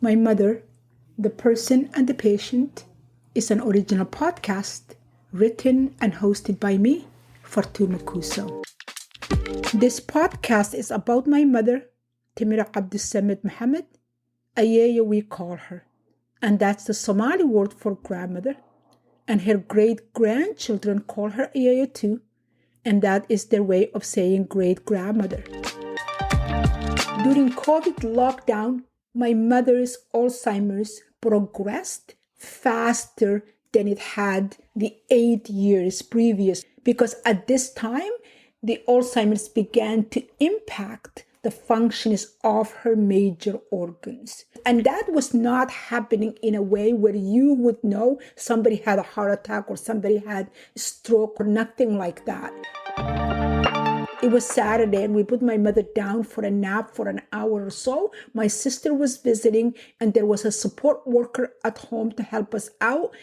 My Mother, The Person and the Patient is an original podcast written and hosted by me, Fartuma Kuso. This podcast is about my mother, Timira Abdussamid Mohammed, Ayaya we call her, and that's the Somali word for grandmother, and her great-grandchildren call her Ayaya too, and that is their way of saying great-grandmother. During COVID lockdown, my mother's Alzheimer's progressed faster than it had the 8 years previous, because at this time, the Alzheimer's began to impact the functions of her major organs. And that was not happening in a way where you would know somebody had a heart attack or somebody had a stroke or nothing like that. It was Saturday and we put my mother down for a nap for an hour or so. My sister was visiting and there was a support worker at home to help us out.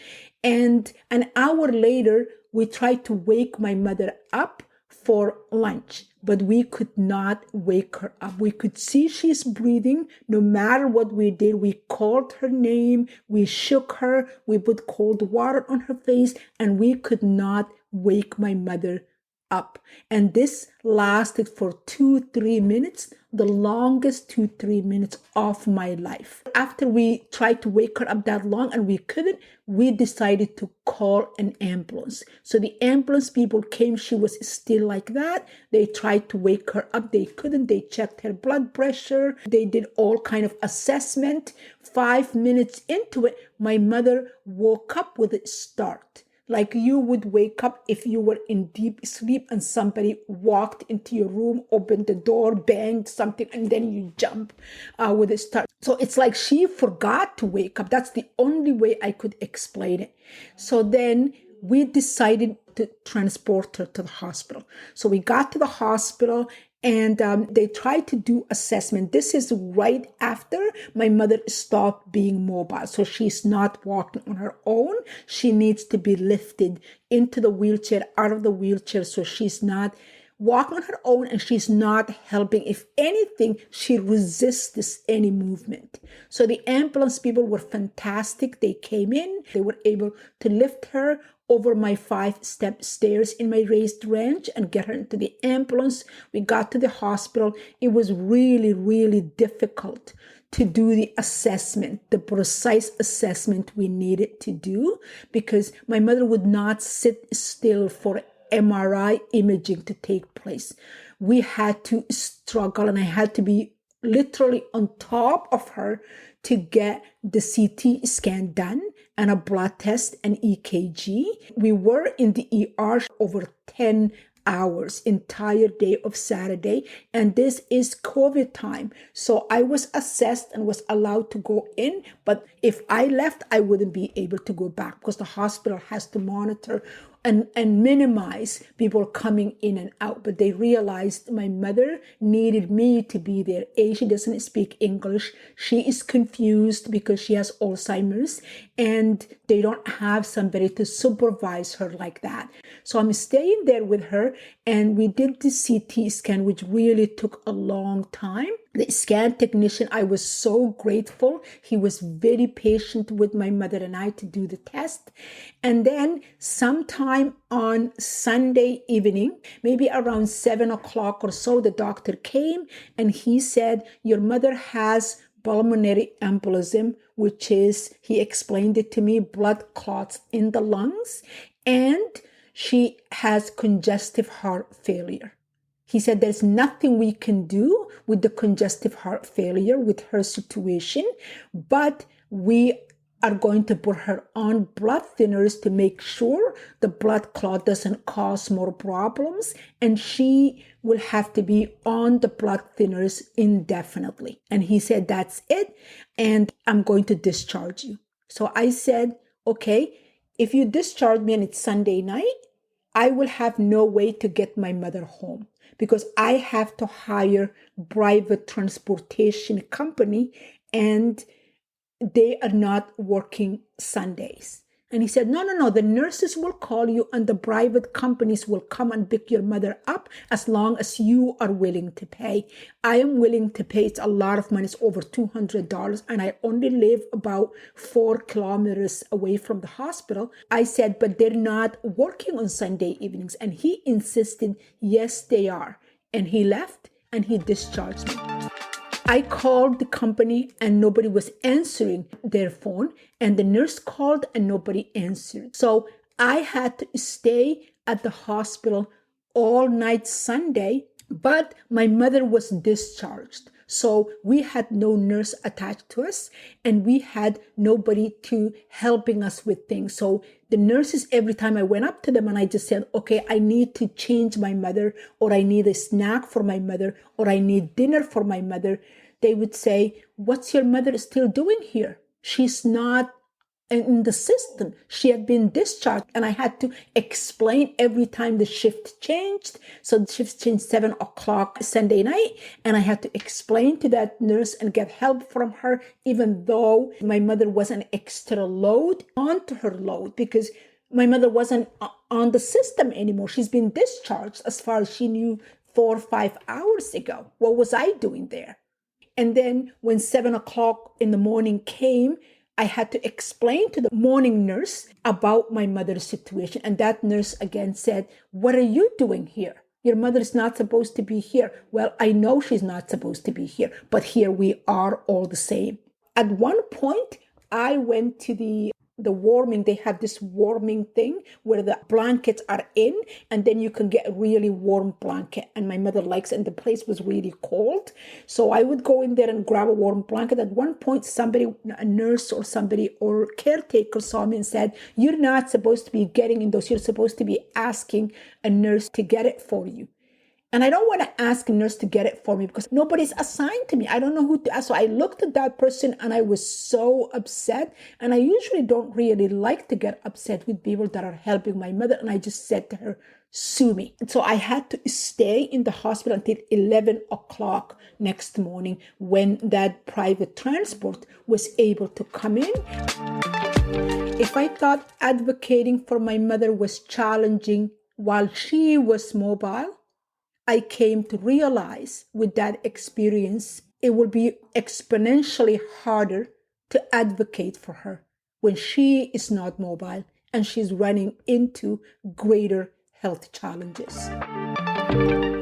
And an hour later, we tried to wake my mother up for lunch, but we could not wake her up. We could see she's breathing. No matter what we did, we called her name, we shook her, we put cold water on her face, and we could not wake my mother up. And this lasted for 2-3 minutes, the longest 2-3 minutes of my life. After we tried to wake her up that long and we couldn't, we decided to call an ambulance. So the ambulance people came, she was still like that. They tried to wake her up, they couldn't. They checked her blood pressure, they did all kind of assessment. 5 minutes into it, my mother woke up with a start. Like you would wake up if you were in deep sleep and somebody walked into your room, opened the door, banged something, and then you jump with a start. So it's like she forgot to wake up. That's the only way I could explain it. So then we decided to transport her to the hospital. So we got to the hospital and they tried to do assessment. This is right after my mother stopped being mobile. So she's not walking on her own. She needs to be lifted into the wheelchair, out of the wheelchair. So she's not walking on her own and she's not helping. If anything, she resists any movement. So the ambulance people were fantastic. They came in, they were able to lift her over my 5-step stairs in my raised ranch and get her into the ambulance. We got to the hospital. It was really, really difficult to do the assessment, the precise assessment we needed to do, because my mother would not sit still for MRI imaging to take place. We had to struggle and I had to be literally on top of her to get the CT scan done and a blood test and EKG. We were in the ER over 10 hours, entire day of Saturday, and this is COVID time. So I was assessed and was allowed to go in, but if I left, I wouldn't be able to go back because the hospital has to monitor and minimize people coming in and out. But they realized my mother needed me to be there. She doesn't speak English. She is confused because she has Alzheimer's and they don't have somebody to supervise her like that. So I'm staying there with her and we did the CT scan, which really took a long time. The scan technician, I was so grateful. He was very patient with my mother and I to do the test. And then sometime on Sunday evening, maybe around 7 o'clock or so, the doctor came and he said, your mother has pulmonary embolism, which is, he explained it to me, blood clots in the lungs, and she has congestive heart failure. He said there's nothing we can do with the congestive heart failure with her situation, but we are going to put her on blood thinners to make sure the blood clot doesn't cause more problems, and she will have to be on the blood thinners indefinitely. And he said, that's it, and I'm going to discharge you. So I said, okay, if you discharge me and it's Sunday night, I will have no way to get my mother home because I have to hire private transportation company and they are not working Sundays. And he said, no, the nurses will call you and the private companies will come and pick your mother up as long as you are willing to pay. I am willing to pay. It's a lot of money. It's over $200. And I only live about 4 kilometers away from the hospital. I said, but they're not working on Sunday evenings. And he insisted, yes, they are. And he left and he discharged me. I called the company and nobody was answering their phone, and the nurse called and nobody answered. So I had to stay at the hospital all night Sunday, but my mother was discharged. So we had no nurse attached to us and we had nobody to helping us with things. So the nurses, every time I went up to them and I just said, okay, I need to change my mother, or I need a snack for my mother, or I need dinner for my mother, they would say, what's your mother still doing here? She's not in the system. She had been discharged. And I had to explain every time the shift changed. So the shift changed 7 o'clock Sunday night. And I had to explain to that nurse and get help from her, even though my mother was an extra load onto her load, because my mother wasn't on the system anymore. She's been discharged as far as she knew 4 or 5 hours ago. What was I doing there? And then when 7 o'clock in the morning came, I had to explain to the morning nurse about my mother's situation. And that nurse again said, what are you doing here? Your mother is not supposed to be here. Well, I know she's not supposed to be here, but here we are all the same. At one point, I went to the warming. They have this warming thing where the blankets are in and then you can get a really warm blanket. And my mother likes it, and the place was really cold. So I would go in there and grab a warm blanket. At one point, somebody, a nurse or somebody or caretaker saw me and said, you're not supposed to be getting in those. You're supposed to be asking a nurse to get it for you. And I don't want to ask a nurse to get it for me because nobody's assigned to me. I don't know who to ask. So I looked at that person and I was so upset. And I usually don't really like to get upset with people that are helping my mother. And I just said to her, sue me. And so I had to stay in the hospital until 11 o'clock next morning when that private transport was able to come in. If I thought advocating for my mother was challenging while she was mobile, I came to realize with that experience, it will be exponentially harder to advocate for her when she is not mobile and she's running into greater health challenges.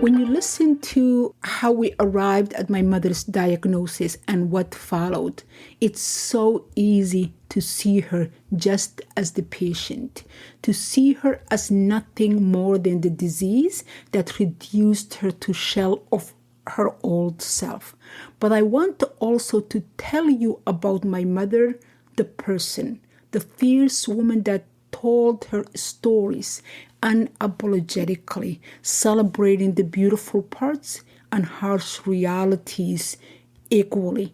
When you listen to how we arrived at my mother's diagnosis and what followed, it's so easy to see her just as the patient, to see her as nothing more than the disease that reduced her to shell of her old self. But I want to also to tell you about my mother, the person, the fierce woman that told her stories unapologetically, celebrating the beautiful parts and harsh realities equally.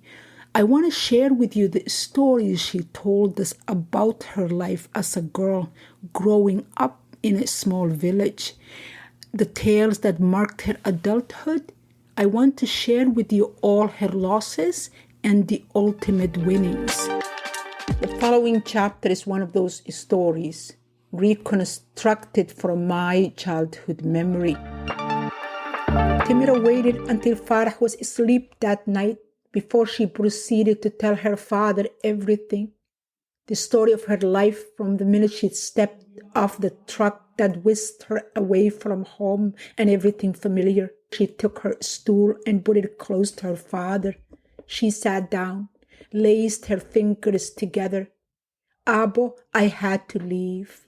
I want to share with you the stories she told us about her life as a girl growing up in a small village, the tales that marked her adulthood. I want to share with you all her losses and the ultimate winnings. The following chapter is one of those stories reconstructed from my childhood memory. Timira waited until Farah was asleep that night before she proceeded to tell her father everything. The story of her life from the minute she stepped off the truck that whisked her away from home and everything familiar. She took her stool and put it close to her father. She sat down, laced her fingers together. Abo, I had to leave.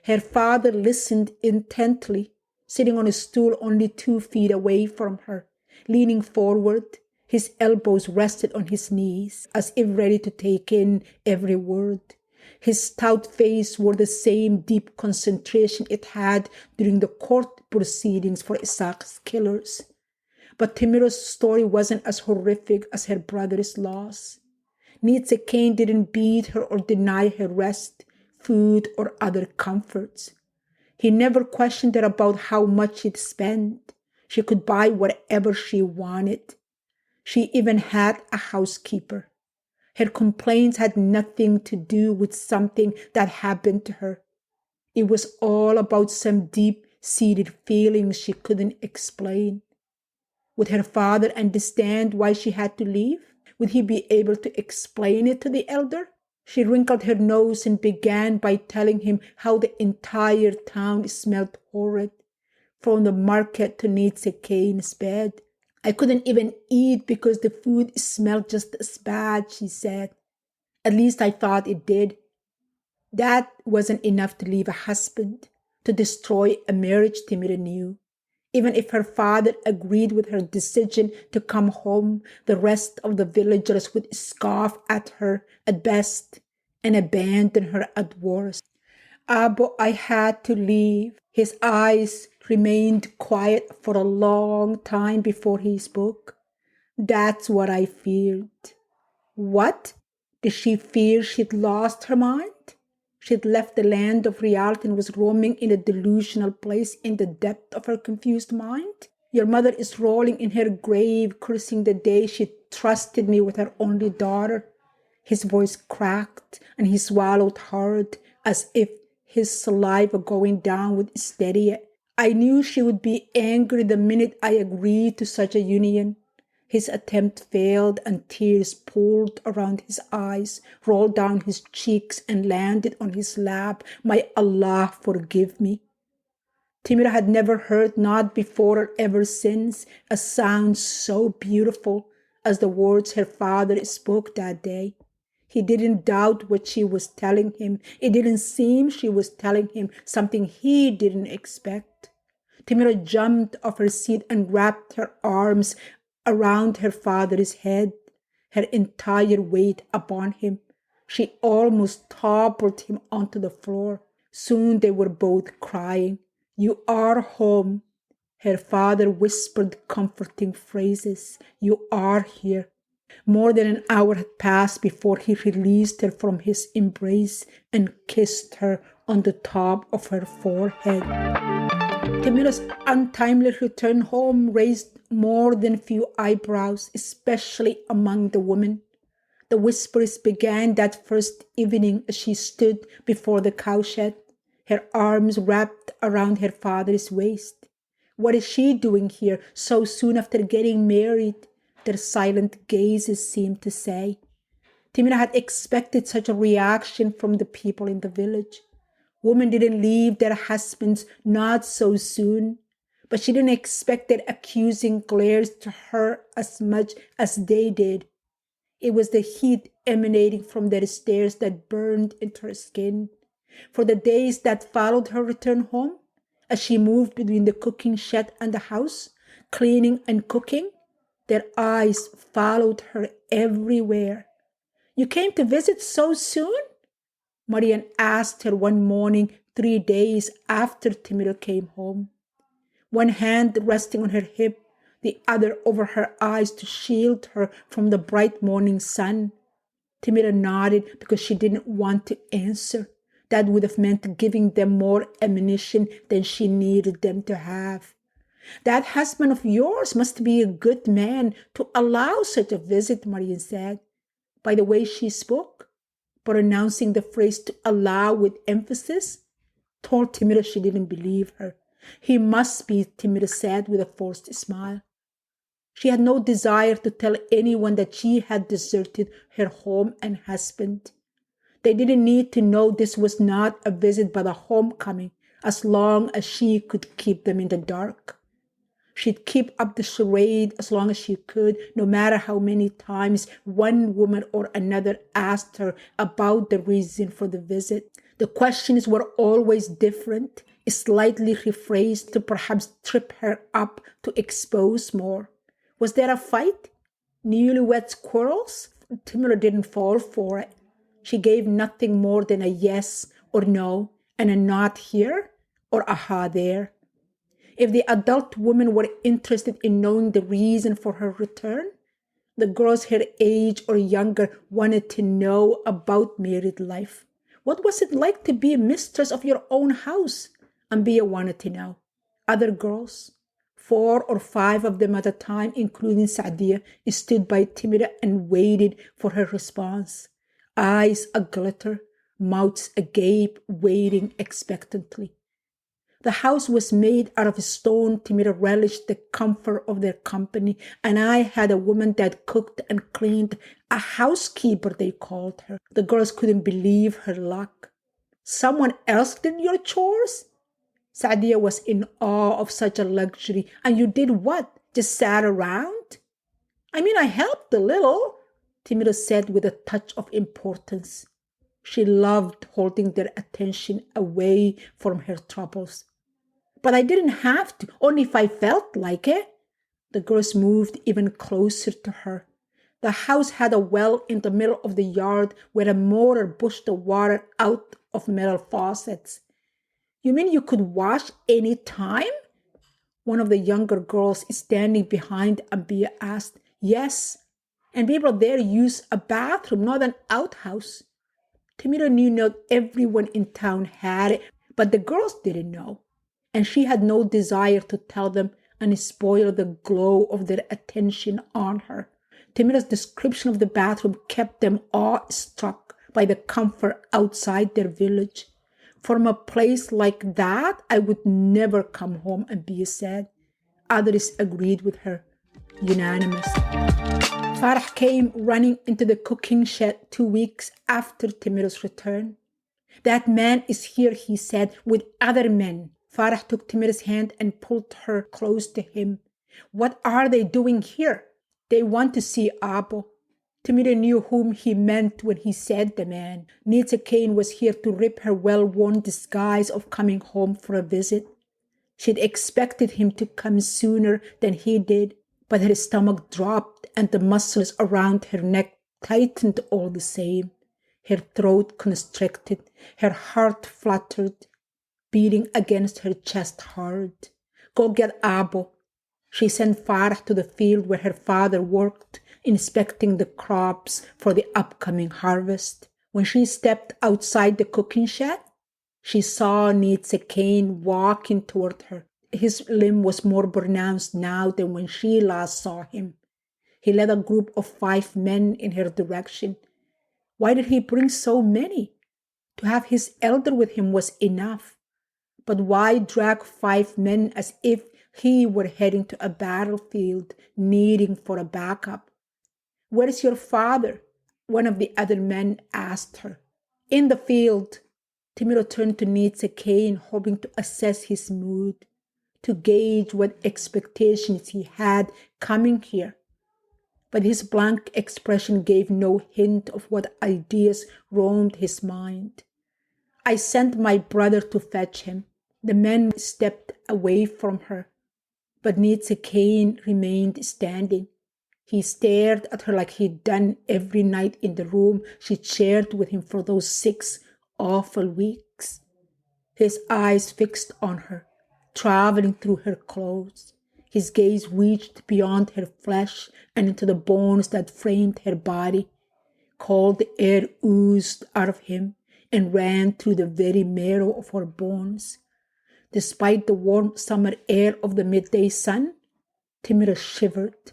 Her father listened intently, sitting on a stool only 2 feet away from her, leaning forward. His elbows rested on his knees, as if ready to take in every word. His stout face wore the same deep concentration it had during the court proceedings for Isaac's killers. But Timira's story wasn't as horrific as her brother's loss. Nietzsche Kane didn't beat her or deny her rest, food, or other comforts. He never questioned her about how much she'd spent. She could buy whatever she wanted. She even had a housekeeper. Her complaints had nothing to do with something that happened to her. It was all about some deep-seated feelings she couldn't explain. Would her father understand why she had to leave? Would he be able to explain it to the elder? She wrinkled her nose and began by telling him how the entire town smelled horrid, from the market to Nancy Kane's bed. I couldn't even eat because the food smelled just as bad, she said. At least I thought it did. That wasn't enough to leave a husband, to destroy a marriage Timira knew. Even if her father agreed with her decision to come home, the rest of the villagers would scoff at her at best and abandon her at worst. But I had to leave. His eyes remained quiet for a long time before he spoke. That's what I feared. What? Did she fear she'd lost her mind? She'd left the land of reality and was roaming in a delusional place in the depth of her confused mind? Your mother is rolling in her grave, cursing the day she trusted me with her only daughter. His voice cracked and he swallowed hard, as if his saliva going down would steady it. I knew she would be angry the minute I agreed to such a union. His attempt failed and tears pooled around his eyes, rolled down his cheeks and landed on his lap. My Allah, forgive me. Timira had never heard, not before or ever since, a sound so beautiful as the words her father spoke that day. He didn't doubt what she was telling him. It didn't seem she was telling him something he didn't expect. Timira jumped off her seat and wrapped her arms around her father's head, her entire weight upon him. She almost toppled him onto the floor. Soon they were both crying. You are home. Her father whispered comforting phrases. You are here. More than an hour had passed before he released her from his embrace and kissed her on the top of her forehead. Timira's untimely return home raised more than a few eyebrows, especially among the women. The whispers began that first evening as she stood before the cowshed, her arms wrapped around her father's waist. What is she doing here so soon after getting married? Their silent gazes seemed to say. Timira had expected such a reaction from the people in the village. Women didn't leave their husbands, not so soon, but she didn't expect their accusing glares to her as much as they did. It was the heat emanating from their stares that burned into her skin. For the days that followed her return home, as she moved between the cooking shed and the house, cleaning and cooking, their eyes followed her everywhere. You came to visit so soon? Marian asked her one morning 3 days after Timira came home. One hand resting on her hip, the other over her eyes to shield her from the bright morning sun. Timira nodded because she didn't want to answer. That would have meant giving them more ammunition than she needed them to have. That husband of yours must be a good man to allow such a visit, Marian said. By the way she spoke, pronouncing the phrase to allow with emphasis, told Timira she didn't believe her. He must be, Timira said with a forced smile. She had no desire to tell anyone that she had deserted her home and husband. They didn't need to know this was not a visit but a homecoming, as long as she could keep them in the dark. She'd keep up the charade as long as she could, no matter how many times one woman or another asked her about the reason for the visit. The questions were always different, slightly rephrased to perhaps trip her up to expose more. Was there a fight? Newlywed quarrels? Timira didn't fall for it. She gave nothing more than a yes or no and a not here or aha there. If the adult women were interested in knowing the reason for her return, the girls her age or younger wanted to know about married life. What was it like to be mistress of your own house? Ambia wanted to know. Other girls, 4 or 5 of them at a time, including Saadia, stood by Timira and waited for her response. Eyes aglitter, mouths agape, waiting expectantly. The house was made out of stone. Timira relished the comfort of their company, and I had a woman that cooked and cleaned, a housekeeper they called her. The girls couldn't believe her luck. Someone else did your chores? Saadia was in awe of such a luxury. And you did what? Just sat around? I helped a little, Timira said with a touch of importance. She loved holding their attention away from her troubles. But I didn't have to, only if I felt like it. The girls moved even closer to her. The house had a well in the middle of the yard where a motor pushed the water out of metal faucets. You mean you could wash any time? One of the younger girls standing behind Ambia asked. Yes, and people there use a bathroom, not an outhouse. Timira knew not everyone in town had it, but the girls didn't know. And she had no desire to tell them and spoil the glow of their attention on her. Timira's description of the bathroom kept them awestruck by the comfort outside their village. From a place like that, I would never come home, Ambia said. Others agreed with her, unanimous. Farah came running into the cooking shed 2 weeks after Timira's return. That man is here, he said, with other men. Farah took Timira's hand and pulled her close to him. What are they doing here? They want to see Abu. Timira knew whom he meant when he said the man. Nita Kane was here to rip her well-worn disguise of coming home for a visit. She'd expected him to come sooner than he did, but her stomach dropped and the muscles around her neck tightened all the same. Her throat constricted, her heart fluttered, beating against her chest hard. Go get Abu. She sent Farah to the field where her father worked, inspecting the crops for the upcoming harvest. When she stepped outside the cooking shed, she saw Nitsa Kane walking toward her. His limp was more pronounced now than when she last saw him. He led a group of 5 men in her direction. Why did he bring so many? To have his elder with him was enough. But why drag 5 men as if he were heading to a battlefield, needing for a backup? Where's your father? One of the other men asked her. In the field. Timira turned to Nitsa Kane, hoping to assess his mood, to gauge what expectations he had coming here. But his blank expression gave no hint of what ideas roamed his mind. I sent my brother to fetch him. The men stepped away from her, but Nitsa Kane remained standing. He stared at her like he'd done every night in the room she'd shared with him for those 6 awful weeks. His eyes fixed on her, traveling through her clothes. His gaze reached beyond her flesh and into the bones that framed her body. Cold air oozed out of him and ran through the very marrow of her bones. Despite the warm summer air of the midday sun, Timira shivered.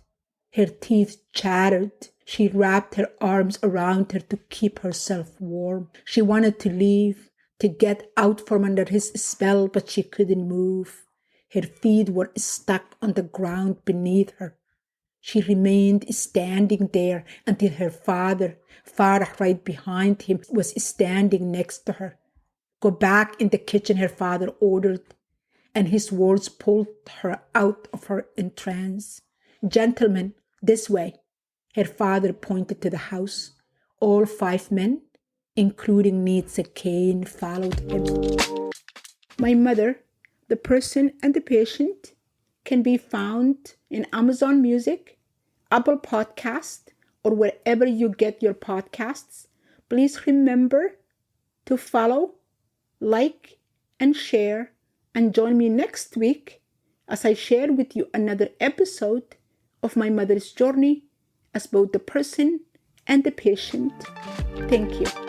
Her teeth chattered. She wrapped her arms around her to keep herself warm. She wanted to leave, to get out from under his spell, but she couldn't move. Her feet were stuck on the ground beneath her. She remained standing there until her father, Farah right behind him, was standing next to her. Go back in the kitchen, her father ordered, and his words pulled her out of her entrance. Gentlemen, this way. Her father pointed to the house. All 5 men, including Nitsa Kane, followed him. My Mother, The Person and the Patient, can be found in Amazon Music, Apple Podcast, or wherever you get your podcasts. Please remember to follow, like, and share, and join me next week as I share with you another episode of my mother's journey as both the person and the patient. Thank you.